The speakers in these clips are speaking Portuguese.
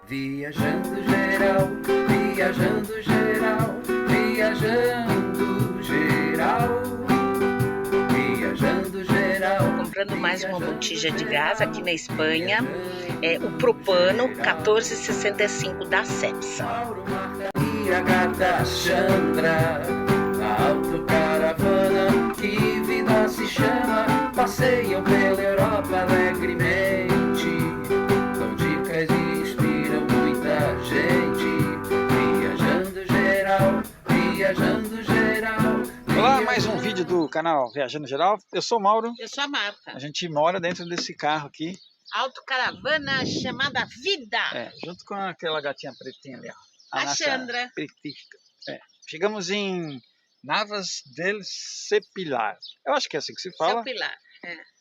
Viajando geral, viajando geral, viajando geral, viajando geral. Comprando mais uma botija de gás aqui na Espanha, o propano 1465 da Cepsa. E a gata Chandra, a autocaravana, que vida se chama, passeiam pela Europa alegremente, dão dicas e inspiram muita gente. Viajando geral, viajando geral. Olá, mais um vídeo do canal Viajando Geral. Eu sou o Mauro. Eu sou a Marta. A gente mora dentro desse carro aqui. Autocaravana chamada Vida. Junto com aquela gatinha pretinha ali, ó. A Chandra. Petisca. Chegamos em Navas del Sepilar. Eu acho que é assim que se fala. Sepilar.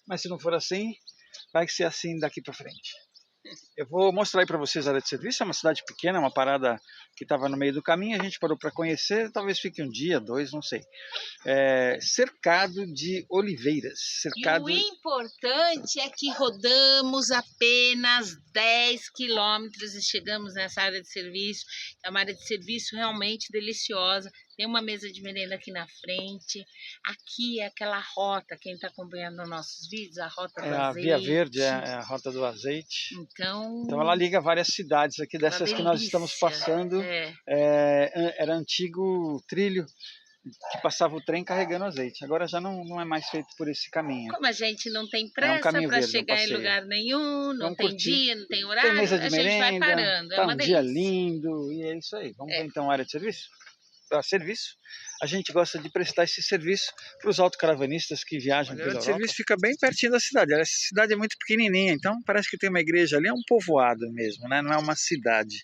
Mas se não for assim, vai ser assim daqui para frente. Eu vou mostrar aí para vocês a área de serviço. É uma cidade pequena, uma parada que estava no meio do caminho. A gente parou para conhecer, talvez fique um dia, dois, não sei. Cercado de oliveiras. Cercado... E o importante é que rodamos apenas 10 quilômetros e chegamos nessa área de serviço. É uma área de serviço realmente deliciosa. Tem uma mesa de merenda aqui na frente. Aqui é aquela rota, quem está acompanhando nossos vídeos, a rota do azeite. A Via Verde, é a rota do azeite. Então ela liga várias cidades aqui, dessas que nós estamos passando. Era antigo trilho que passava o trem carregando azeite. Agora já não é mais feito por esse caminho. Como a gente não tem pressa para chegar em lugar nenhum, não tem dia, não tem horário, tem mesa de merenda, a gente vai parando. Tá um dia lindo e é isso aí. Vamos ver então a área de serviço? Para serviço, a gente gosta de prestar esse serviço para os autocaravanistas que viajam pela Europa. O serviço fica bem pertinho da cidade. Essa cidade é muito pequenininha, então parece que tem uma igreja ali, é um povoado mesmo, né? Não é uma cidade.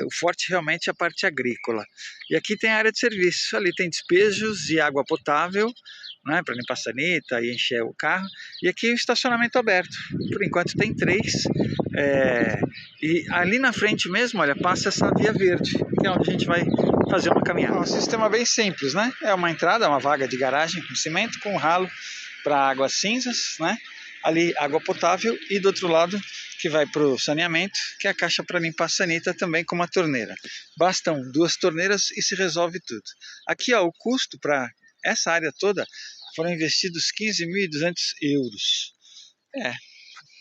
O forte realmente é a parte agrícola. E aqui tem a área de serviço, ali tem despejos e água potável, né, para limpar a sanita e encher o carro. E aqui o estacionamento aberto. Por enquanto tem 3. E ali na frente mesmo, olha, passa essa via verde, que é onde a gente vai fazer uma caminhada. Um sistema bem simples, né? É uma entrada, uma vaga de garagem com cimento, com um ralo para águas cinzas, né? Ali água potável e do outro lado que vai para o saneamento, que é a caixa para limpar a sanita também com uma torneira. Bastam 2 torneiras e se resolve tudo. Aqui, ó, o custo para essa área toda foram investidos 15.200 euros.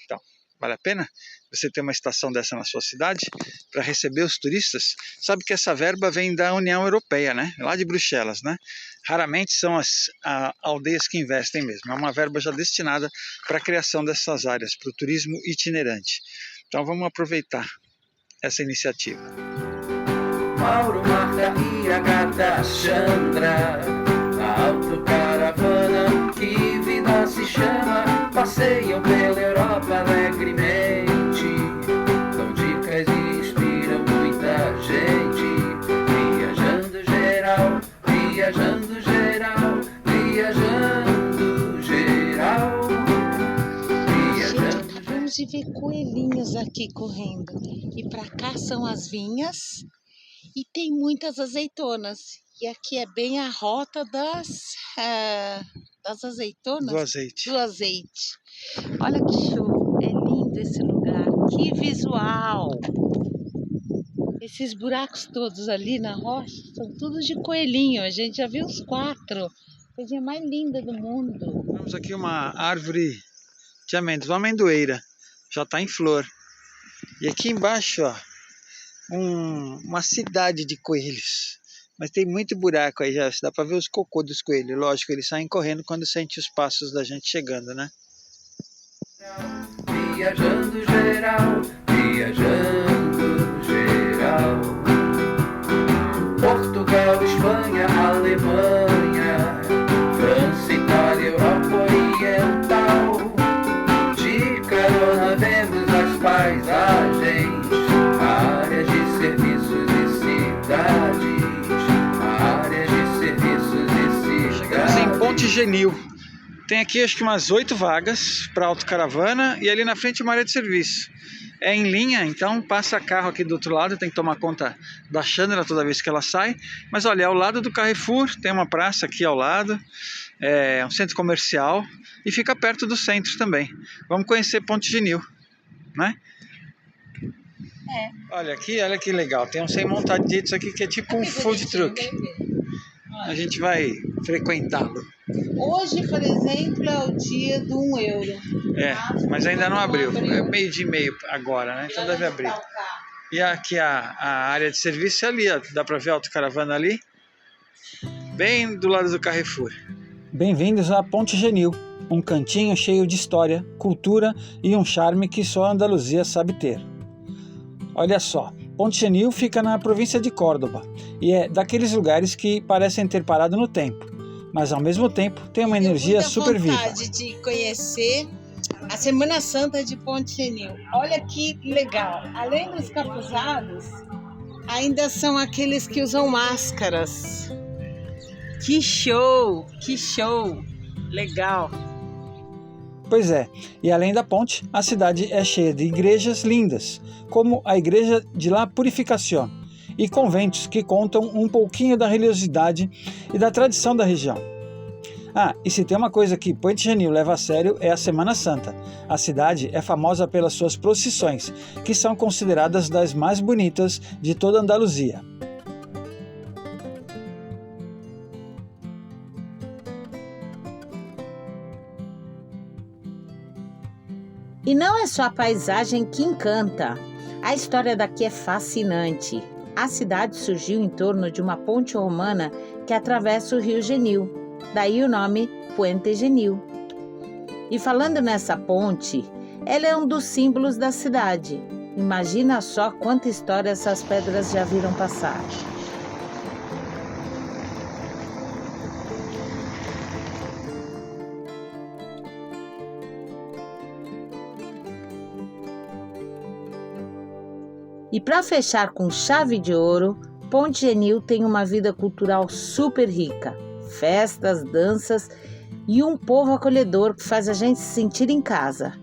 Então, vale a pena você ter uma estação dessa na sua cidade para receber os turistas? Sabe que essa verba vem da União Europeia, né? Lá de Bruxelas, né? Raramente são as aldeias que investem mesmo. É uma verba já destinada para a criação dessas áreas, para o turismo itinerante. Então vamos aproveitar essa iniciativa. Mauro, Marta e a gata Chandra, a autocaravana, que vida se chama, passeiam pela Europa alegremente, dão dicas e inspiram muita gente. Viajando geral, viajando geral, viajando geral, viajando. Gente, acabamos de ver coelhinhos aqui correndo. E para cá são as vinhas e tem muitas azeitonas. E aqui é bem a rota das azeitonas? Do azeite. Do azeite. Olha que show, é lindo esse lugar, que visual. Esses buracos todos ali na rocha são todos de coelhinho, a gente já viu os 4. Coisinha mais linda do mundo. Temos aqui uma árvore de amêndoas, uma amendoeira, já está em flor. E aqui embaixo, ó, uma cidade de coelhos. Mas tem muito buraco aí já, dá para ver os cocô dos coelhos. Lógico, eles saem correndo quando sentem os passos da gente chegando, né? Viajando geral, viajando geral. Portugal, Espanha, Alemanha, França, Itália, Europa Oriental. De carona vemos as paisagens, áreas de serviços e cidades. Áreas de serviços e cidades. Chegamos em Ponte Genil. Tem aqui acho que umas 8 vagas para autocaravana e ali na frente uma área de serviço. É em linha, então passa carro aqui do outro lado, tem que tomar conta da Chandra toda vez que ela sai. Mas olha, ao lado do Carrefour, tem uma praça aqui ao lado, é um centro comercial e fica perto do centro também. Vamos conhecer Ponte Genil, né? Olha aqui, olha que legal. Tem uns 100 montaditos aqui que é tipo um food truck. A gente vai frequentá-lo. Hoje, por exemplo, é o dia do 1 euro. Mas ainda não abriu. É 12:30 agora, né? Então deve abrir. E aqui a área de serviço é ali, ó. Dá pra ver a autocaravana ali. Bem do lado do Carrefour. Bem-vindos à Ponte Genil, um cantinho cheio de história, cultura e um charme que só a Andaluzia sabe ter. Olha só, Ponte Genil fica na província de Córdoba e é daqueles lugares que parecem ter parado no tempo, mas ao mesmo tempo tem uma energia super viva. Eu tenho vontade de conhecer a Semana Santa de Ponte Genil. Olha que legal, além dos capuzados, ainda são aqueles que usam máscaras. Que show, legal. Pois é, e além da ponte, a cidade é cheia de igrejas lindas, como a Igreja de La Purificación, e conventos que contam um pouquinho da religiosidade e da tradição da região. E se tem uma coisa que Ponte Genil leva a sério é a Semana Santa. A cidade é famosa pelas suas procissões, que são consideradas das mais bonitas de toda a Andaluzia. E não é só a paisagem que encanta. A história daqui é fascinante. A cidade surgiu em torno de uma ponte romana que atravessa o rio Genil. Daí o nome Puente Genil. E falando nessa ponte, ela é um dos símbolos da cidade. Imagina só quanta história essas pedras já viram passar. E para fechar com chave de ouro, Ponte Genil tem uma vida cultural super rica. Festas, danças e um povo acolhedor que faz a gente se sentir em casa.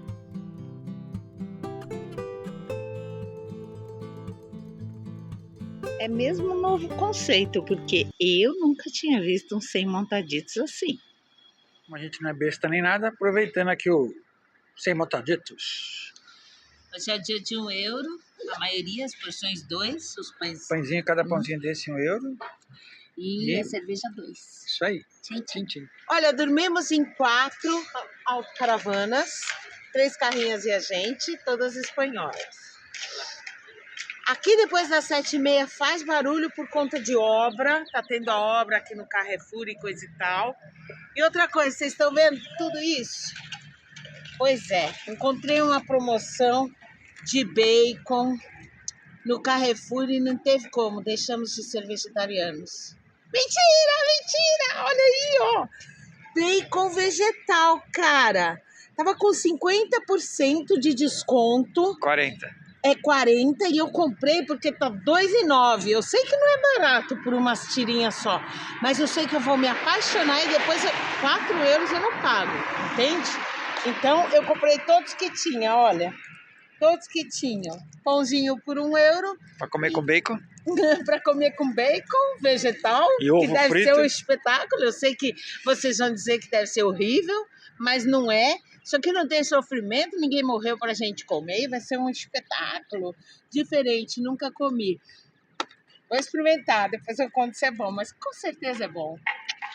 É mesmo um novo conceito, porque eu nunca tinha visto um 100 montaditos assim. Como a gente não é besta nem nada, aproveitando aqui o 100 montaditos. Hoje é dia de 1 euro, a maioria, as porções 2, os pães... Pãezinho, cada pãozinho desse 1 euro. E a cerveja 2. Isso aí. Tchim. Olha, dormimos em 4 autocaravanas, 3 carrinhas e a gente, todas espanholas. Aqui depois das 7:30 faz barulho por conta de obra, tá tendo a obra aqui no Carrefour e coisa e tal. E outra coisa, vocês estão vendo tudo isso? Pois é, encontrei uma promoção de bacon no Carrefour e não teve como, deixamos de ser vegetarianos. Mentira, olha aí, ó. Bacon vegetal, cara. Tava com 50% de desconto. 40. É 40 e eu comprei porque tá 2,9. Eu sei que não é barato por umas tirinhas só, mas eu sei que eu vou me apaixonar e depois 4 euros eu não pago, entende? Então eu comprei todos que tinha, olha. Todos que tinham. Pãozinho por 1 euro. Para comer com bacon? Para comer com bacon vegetal, e ovo que deve frito. ser um espetáculo. Eu sei que vocês vão dizer que deve ser horrível, mas não é. Isso aqui não tem sofrimento, ninguém morreu para a gente comer, vai ser um espetáculo diferente, nunca comi. Vou experimentar, depois eu conto se é bom, mas com certeza é bom.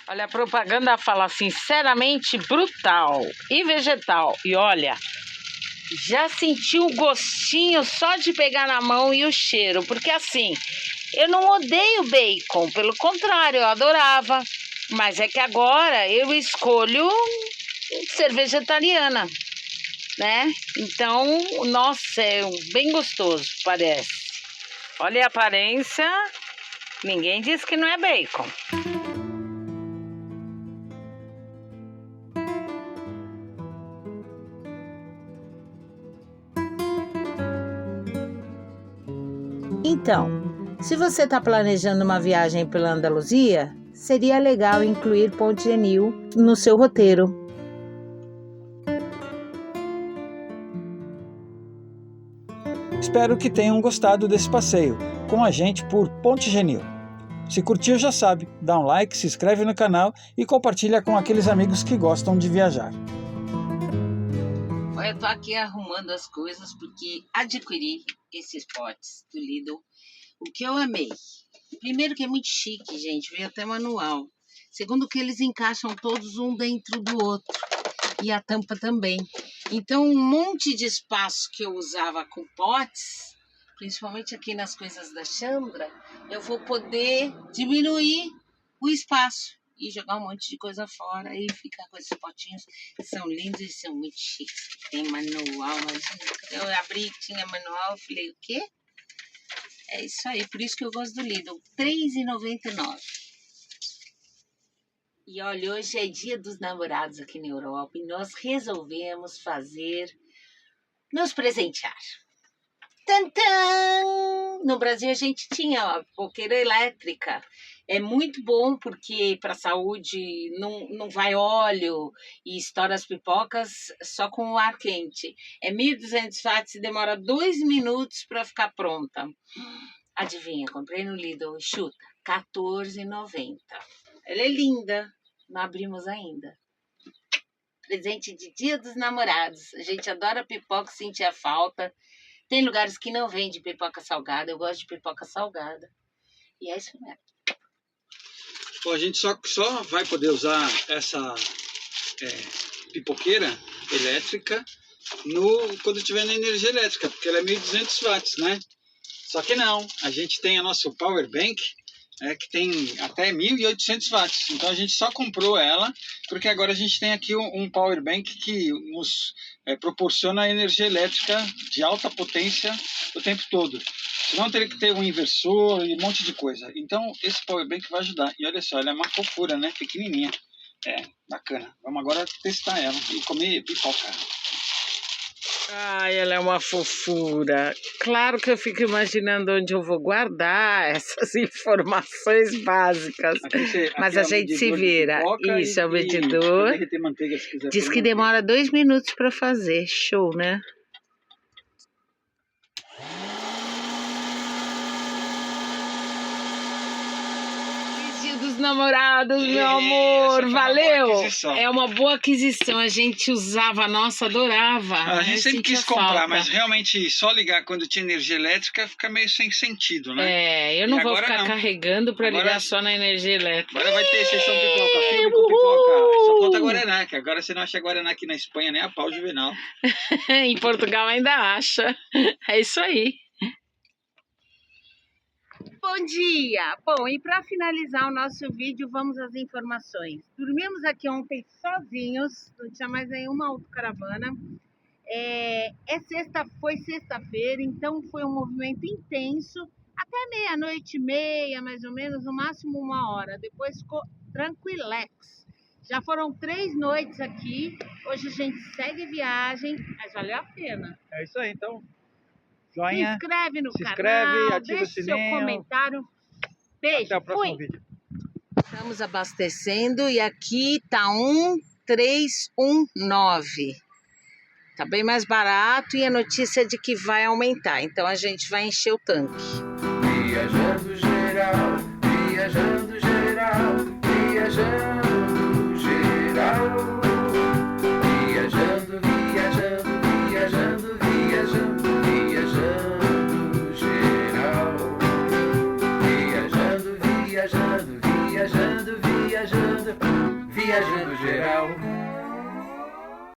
Olha, a propaganda fala sinceramente brutal e vegetal. E olha, já senti o gostinho só de pegar na mão e o cheiro. Porque assim, eu não odeio bacon, pelo contrário, eu adorava. Mas é que agora eu escolho ser vegetariana, né? Então, nossa, é bem gostoso, parece. Olha a aparência, ninguém diz que não é bacon. Então, se você está planejando uma viagem pela Andaluzia, seria legal incluir Ponte Genil no seu roteiro. Espero que tenham gostado desse passeio com a gente por Ponte Genil. Se curtiu, já sabe, dá um like, se inscreve no canal e compartilha com aqueles amigos que gostam de viajar. eu tô aqui arrumando as coisas porque adquiri esses potes do Lidl. O que eu amei. Primeiro que é muito chique, gente. Veio até manual. Segundo que eles encaixam todos um dentro do outro. E a tampa também. Então um monte de espaço que eu usava com potes, principalmente aqui nas coisas da Chandra, eu vou poder diminuir o espaço e jogar um monte de coisa fora e ficar com esses potinhos que são lindos e são muito chiques. Tem manual, mas eu abri que tinha manual, eu falei, o quê? É isso aí, por isso que eu gosto do Lidl, R$3,99. E olha, hoje é dia dos namorados aqui na Europa e nós resolvemos nos presentear. Tantã! No Brasil a gente tinha a poqueira elétrica. É muito bom porque para a saúde não vai óleo e estoura as pipocas só com o ar quente. É 1.200 watts e demora 2 minutos para ficar pronta. Adivinha, comprei no Lidl, chuta, R$14,90. Ela é linda, não abrimos ainda. Presente de Dia dos Namorados. A gente adora pipoca, sentir a falta. Tem lugares que não vende pipoca salgada. Eu gosto de pipoca salgada. E é isso mesmo. Bom, a gente só vai poder usar essa pipoqueira elétrica quando tiver na energia elétrica, porque ela é 1.200 watts, né? Só que não, a gente tem a nossa Power Bank, que tem até 1.800 watts. Então a gente só comprou ela, porque agora a gente tem aqui um Power Bank que nos proporciona energia elétrica de alta potência o tempo todo. Senão teria que ter um inversor e um monte de coisa. Então esse Power Bank vai ajudar. E olha só, ela é uma fofura, né? Pequenininha. Bacana. Vamos agora testar ela e comer pipoca. Ai, ela é uma fofura. Claro que eu fico imaginando onde eu vou guardar essas informações básicas. Mas a gente se vira. Isso, é o medidor. Diz que demora 2 minutos para fazer. Show, né? Dos namorados, meu amor, valeu! É uma boa aquisição, a gente usava, nossa, adorava. A gente sempre quis comprar, mas realmente só ligar quando tinha energia elétrica fica meio sem sentido, né? Eu não vou ficar carregando para ligar só na energia elétrica. Agora vai ter sessão pipoca, filme com pipoca. Só falta Guaraná, que agora você não acha Guaraná aqui na Espanha, nem a pau Juvenal. Em Portugal ainda acha. É isso aí. Bom dia! Bom, e para finalizar o nosso vídeo, vamos às informações. Dormimos aqui ontem sozinhos, não tinha mais nenhuma autocaravana. Foi sexta-feira, então foi um movimento intenso, até 00:30, mais ou menos, no máximo 1 hora. Depois ficou tranquilex. Já foram 3 noites aqui, hoje a gente segue viagem, mas valeu a pena. É isso aí, então. Joinha, se inscreve no canal, ativa o sininho. Seu comentário. Beijo, até o próximo vídeo. Estamos abastecendo e aqui tá 1,319. Tá bem mais barato e a notícia é de que vai aumentar, então a gente vai encher o tanque.